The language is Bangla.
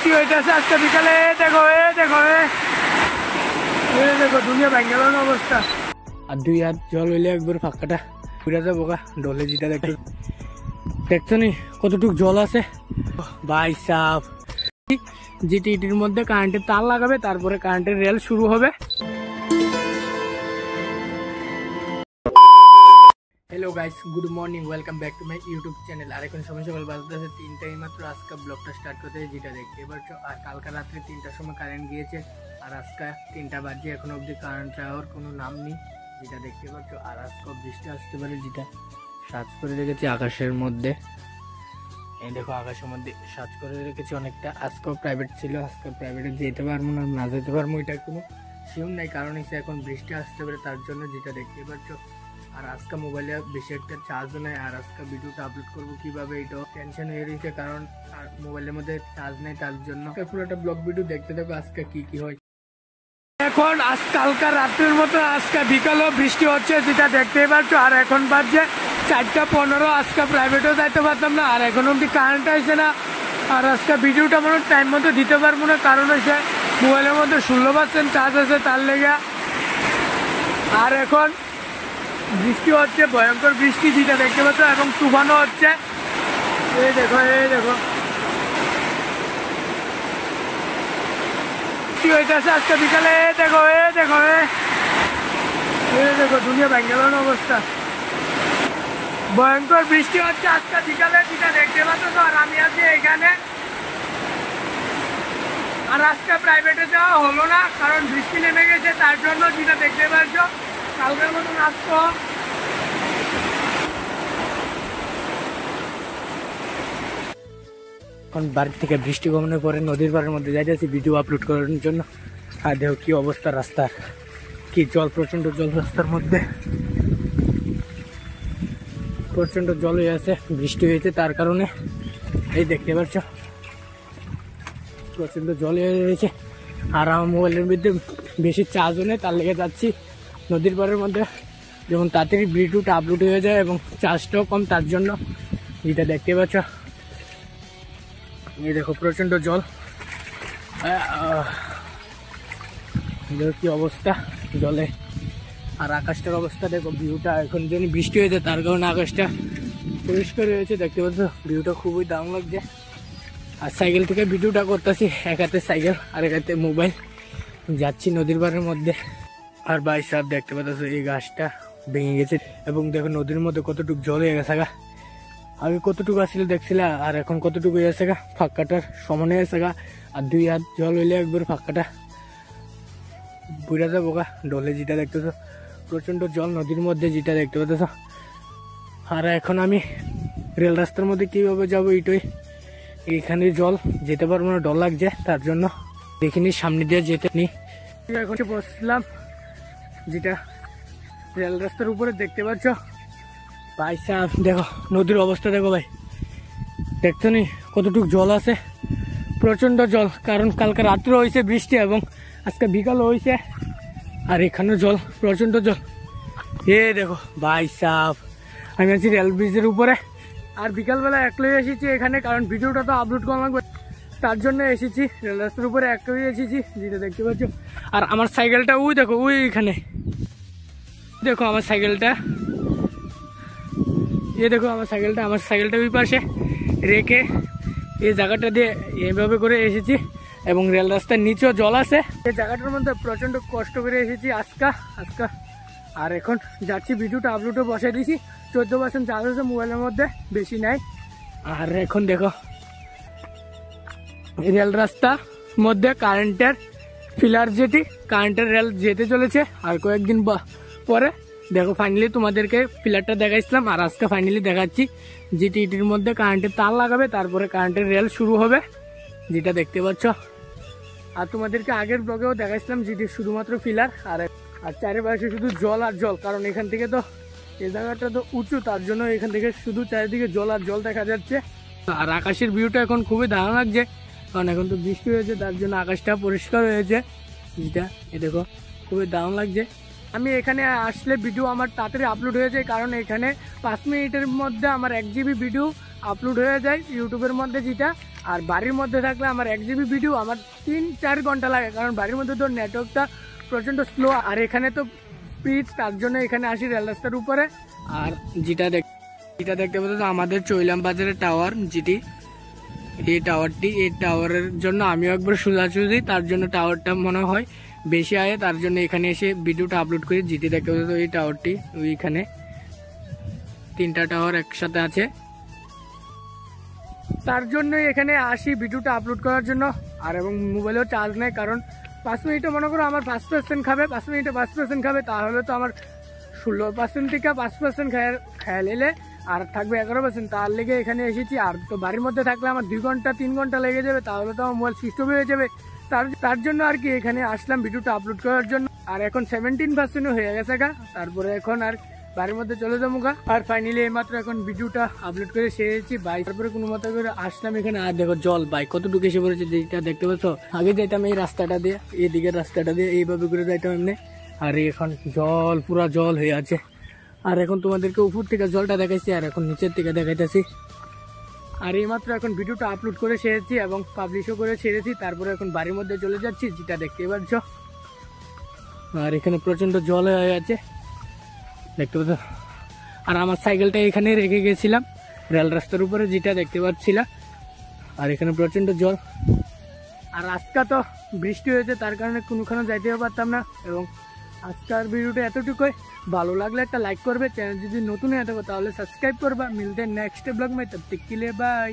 বৃষ্টি হইতেছে আজকে বিকালে। দেখো দেখো দুনিয়া ভেঙে গেল অবস্থা। আর 2 হাত জল হইলে একবার ফাঁকাটা ঘুরে যাবো গা ডলে যেটা দেখছো নি কতটুকু জল আছে ভাই সাপ। জিটির মধ্যে কারেন্টের তার লাগাবে, তারপরে কারেন্টের রেল শুরু হবে। Hello guys, good morning, welcome back to my YouTube channel. আর এখন সময় সকাল বাজতে আছে 3টাই মাত্র। আজকে ব্লগটা স্টার্ট করতে যেটা দেখতে এবার। আর কালকা রাত্রে 3টার সময় কারেন্ট গিয়েছে, আর আজকে 3টা বাজে এখনো অব্দি কারেন্ট যাওয়ার কোনো নাম নেই, যেটা দেখতে পাচ্ছ। আর আজকে বৃষ্টি আসতে পারে, যেটা সাজ করে রেখেছি আকাশের মধ্যে। এই দেখো আকাশের মধ্যে সাজ করে রেখেছি অনেকটা। আজকেও প্রাইভেট ছিল, আজকে প্রাইভেটে যেতে পারবো না যেতে পারবো এটা কোনো শিওর নাই, কারণ হচ্ছে এখন বৃষ্টি আসতে পারে তার জন্য, যেটা দেখতে পাচ্ছ। আর আজকে মোবাইলে বেশি একটা চার্জও নেই, আর আজকে ভিডিওটা আপলোড করবো কিভাবে এটাও টেনশন হয়ে রয়েছে, কারণ আর মোবাইলের মধ্যে চার্জ নেই তার জন্য। পুরোটা ব্লগ ভিডিও দেখতে থাকো আজকে কি হয়। এখন আজ কালকা রাত্রের মতো আজকে বিকালও বৃষ্টি হচ্ছে, যেটা দেখতেই পাচ্ছ। আর এখন বাজছে 4:15। আজকে প্রাইভেটও যাইতে পারতাম না, আর এখন অব্দি কারেন্ট আসছে না। আর আজকে ভিডিওটা মনে টাইম মতো দিতে পারবো না, কারণ হচ্ছে মোবাইলের মধ্যে 16% চার্জ আছে তার লেগে। আর এখন বৃষ্টি হচ্ছে, ভয়ঙ্কর বৃষ্টি যেটা দেখতে পাচ্ছ, এবং তুফানও হচ্ছে। এই দেখো বৃষ্টি হইতেছে আজকে বিকালে। দেখো দেখো দুনিয়া ভেঙে গেল অবস্থা। ভয়ঙ্কর বৃষ্টি হচ্ছে আজকে বিকালে, যেটা দেখতে পাচ্ছ। আর আমি আছি এখানে। আর আজকে প্রাইভেটে যাওয়া হলো না, কারণ বৃষ্টি নেমে গেছে তার জন্য, যেটা দেখতে পাচ্ছ। কালকের মতন আসতো। এখন বাড়ি থেকে বৃষ্টি কমানোর পরে নদীর পাড়ের মধ্যে যাইতেছি ভিডিও আপলোড করার জন্য। আর দেখো কি অবস্থা রাস্তার, কি জল, প্রচন্ড জল রাস্তার মধ্যে। প্রচন্ড জল হয়ে আছে, বৃষ্টি হয়েছে তার কারণে। এই দেখতে পাচ্ছ প্রচন্ড জল হয়ে রয়েছে। আর আমার মোবাইলের মধ্যে বেশি চার্জও নেই, তার লেগে যাচ্ছি নদীর পাড়ের মধ্যে, যেমন তাড়াতাড়ি ভিডিওটা আপলোড হয়ে যায় এবং চার্জটাও কম তার জন্য, যেটা দেখতে পাচ্ছ। এই দেখো প্রচন্ড জল, দেখো কি অবস্থা জলে। আর আকাশটার অবস্থা দেখো, ভিউটা এখন যেন বৃষ্টি হয়েছে তার কারণে আকাশটা পরিষ্কার হয়েছে, দেখতে পাচ্ছ। ভিউটা খুবই দারুণ লাগছে। আর সাইকেল থেকে ভিডিওটা করতেছি, এক হাতে সাইকেল আর এক হাতে মোবাইল, যাচ্ছি নদীর পাড়ের মধ্যে। আর ভাই সাহেব দেখতে পাচ্ছ এই গাছটা ভেঙে গেছে, এবং দেখো নদীর মধ্যে কতটুকু জল হয়ে গেছে গা। আগে কতটুকু আসলে দেখছিলা, আর এখন কতটুকু হয়েছে গা, ফাঁকাটার সমান হয়েছে গা। আর 2 হাত জল হইলে একবার ফাঁকাটা বুড়া যাবো গা ডলে, যেটা দেখতেছ। প্রচন্ড জল নদীর মধ্যে, যেটা দেখতে পাচ্ছ। আর এখন আমি রেল রাস্তার মধ্যে কিভাবে যাবো এটাই, এইখানে জল যেতে পারবো না, ডর লাগছে তার জন্য দেখিনি, সামনে দিয়ে যেতে নি। এখন বসলাম, যেটা রেল রাস্তার উপরে দেখতে পাচ্ছ। ভাই সাহেব দেখো নদীর অবস্থা দেখো ভাই, দেখছো নি কতটুকু জল আছে, প্রচন্ড জল। কারণ কালকে রাত্রে হয়েছে বৃষ্টি এবং আজকে বিকালও হয়েছে, আর এখানেও জল, প্রচন্ড জল। এ দেখো ভাই সাহেব, আমি আছি রেল ব্রিজের উপরে। আর বিকালবেলা একলাই এসেছি এখানে, কারণ ভিডিওটা তো আপলোড করা লাগবে তার জন্য এসেছি। রেল রাস্তার উপরে একলাই এসেছি, যেটা দেখতে পাচ্ছ। আর আমার সাইকেলটা ওই দেখো, ওই এখানে দেখো আমার সাইকেলটা। এ দেখো আমার সাইকেলটা ওই পাশে রেখে এই জায়গাটা দিয়ে এইভাবে করে এসেছি, এবং রেল রাস্তার নিচেও জল আছে। এই জায়গাটার মধ্যে প্রচন্ড কষ্ট করে এসেছি আজকা। আর এখন যাচ্ছি, ভিডিওটা আপলোডও বসাই দিয়েছি। 14% চার্জ আছে মোবাইলের মধ্যে, বেশি নাই। আর এখন দেখো রেল রাস্তার মধ্যে কারেন্টের পিলার, যেটি কারেন্টের রেল যেতে চলেছে আর কয়েকদিন পরে। দেখো ফাইনালি তোমাদেরকে পিলারটা দেখাইছিলাম, আর আজকে ফাইনালি দেখাচ্ছি, যেটি এটির মধ্যে কারেন্টের তার লাগাবে, তারপরে কারেন্টের রেল শুরু হবে, যেটা দেখতে পাচ্ছ। আর তোমাদেরকে আগের ব্লগেও দেখাইছিলাম, যেটি শুধুমাত্র পিলার, আর চারিপাশে শুধু জল আর জল, কারণ এখান থেকে তো এই জায়গাটা তো উঁচু, তার জন্য এখান থেকে শুধু চারিদিকে জল আর জল দেখা যাচ্ছে। আর আকাশের ভিউটা এখন খুবই দারুণ লাগছে, কারণ এখন তো বৃষ্টি হয়েছে তার জন্য আকাশটা পরিষ্কার হয়েছে, যেটা এ দেখো খুবই দারুণ লাগছে। আমি এখানে আসলে ভিডিও আমার তাড়াতাড়ি আপলোড হয়ে যায়, কারণ এখানে 5 মিনিটের মধ্যে আমার 1 GB ভিডিও আপলোড হয়ে যায় ইউটিউবের মধ্যে, যেটা আর বাড়ির মধ্যে থাকলে আমার 1 জিবি ভিডিও আমার 3-4 ঘন্টা লাগে, কারণ বাড়ির মধ্যে তো নেটওয়ার্কটা প্রচণ্ড স্লো। আর এখানে তো স্পিড, তার জন্য এখানে আসি রেল রাস্তার উপরে। আর যেটা দেখতে পাচ্ছ আমাদের চৈলাম বাজারের টাওয়ার যেটি, এই টাওয়ারের জন্য আমিও একবার সোজাসুজি, তার জন্য টাওয়ারটা মনে হয় বেশি আয়, তার জন্য এখানে এসে ভিডিওটা আপলোড করি। যেটি দেখতে পাচ্ছ এই টাওয়ারটি, ওইখানে 3টা টাওয়ার একসাথে আছে, তার জন্য এখানে আসি ভিডিওটা আপলোড করার জন্য। আর এবং মোবাইলেও চার্জ নেই, কারণ 5 মিনিটে মনে করো আমার 5% খাবে, 5 মিনিটে 5% খাবে, তাহলে তো আমার 16% থেকে 5% খেয়াল এলে আর থাকবে 11%, তার লেগে এখানে এসেছি। আর তো বাড়ির মধ্যে থাকলে আমার 2 ঘন্টা 3 ঘন্টা লেগে যাবে, তাহলে তো আমার মোবাইল সুইচ অফ হয়ে যাবে। তার জন্য আর কি এখানে আসলাম ভিডিওটা আপলোড করার জন্য। আর এখন 17% হয়ে গেছে গা, তারপরে এখন আর বাড়ির মধ্যে চলে যাবো গা। আর ফাইনালি এইমাত্র এখন ভিডিওটা আপলোড করে সেরেছি বাইক, তারপরে কোনো মতো করে আসলাম এখানে। আর দেখো জল বাইক কতটুকু এসে পড়েছে, যেটা দেখতে পাচ্ছ। আগে যাইতাম এই রাস্তাটা দিয়ে, এই দিকের রাস্তাটা দিয়ে এইভাবে করে যাইতাম এমনি, আর এখন জল পুরা জল হয়ে আছে। আর এখন তোমাদেরকে উপর থেকে জলটা দেখাইছি, আর এখন নিচের থেকে দেখাইতেছি। আর এইমাত্র এখন ভিডিওটা আপলোড করে সেরেছি এবং পাবলিশও করে সেরেছি, তারপরে এখন বাড়ির মধ্যে চলে যাচ্ছি, যেটা দেখতে পাচ্ছ। আর এখানে প্রচন্ড জল হয়ে আছে দেখতে পাচ্ছ। আর আমার সাইকেলটা এখানে রেখে গেছিলাম রেল রাস্তার উপরে, যেটা দেখতে পাচ্ছিলাম। আর এখানে প্রচন্ড জল, আর আজকে তো বৃষ্টি হয়েছে, তার কারণে কোনোখানে যাইতেও পারতাম না। এবং আজকের ভিডিওটা এতটুকুই, ভালো লাগলে একটা লাইক করবে, চ্যানেল যদি নতুন হয়ে থাকো তাহলে সাবস্ক্রাইব করবা। মিলতে নেক্সট ব্লগ में, तब तक के लिए बाय।